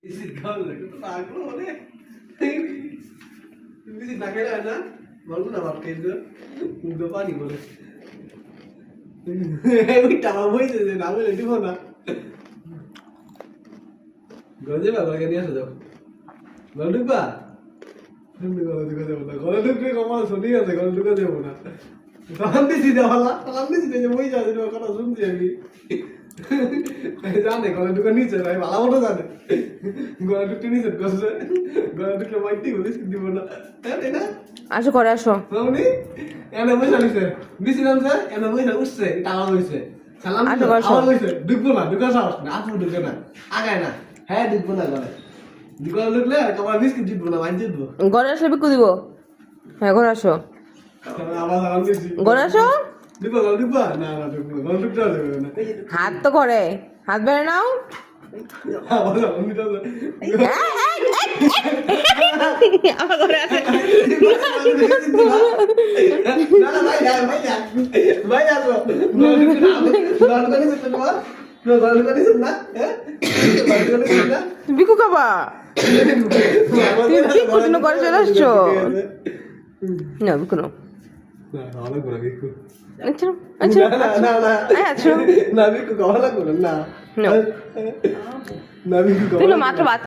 Biscuit খাওয়া লাগে তো পাগল ওরে বিস্কিট না খেলে হয় না বলবো না বাপ খেয়ে মুখ পানি বলে ওই টাকা বইছে যে না বলে দিব না গজে বাবা নিয়ে আসো যাও গলা ঢুকবা গলা ঢুকা যাবো না গলা ঢুকলে কমাল শুনি আছে গলা ঢুকা যাবো না তখন দিছি দেওয়ালা তখন দিছি যে বই যাচ্ছে কথা শুনছি আমি জানে গলা ঢুকা নিচে ভাই ভালো মতো জানে গলা ঢুকতে নিচে কষ্ট গলা ঢুকলে মাইটি বলে দিব না তাই না আসো করে আসো মামনি এনে বসে নিছে বিসি নামছে এনে বসে উঠছে টাকা হইছে সালাম আসো, দিছে আসো। আওয়াজ হইছে ঢুকবো না ঢুকা সাহস না আপু ঢুকে না আগায় না হ্যাঁ ঢুকবো না গলে গলে ঢুকলে তোমার বিস্কিট জিতবো না মাইন জিতবো ঘরে আসলে বিকু দিব হ্যাঁ ঘরে আসো আবার আওয়াজ দিছি ঘরে আসো ঢুকবো গলে ঢুকবো না না ঢুকবো গলে ঢুকতে হবে না হাত তো করে হাত বেড়ে নাও আবার আমি তো আমার ঘরে আসে না না ভাই যাও ভাই যাও ভাই যাও গলে ঢুকতে না গলে ঢুকতে না গলে ঢুকতে না হ্যাঁ গলে ঢুকতে না বিকু খাবা তুমি বিকু জন্য ঘরে চলে আসছো না বিকু নাও না ভালো করে বিকু আচ্ছা আচ্ছা না না আচ্ছা না বিকু ভালো করে না No. না বিকু তুমি মাত্র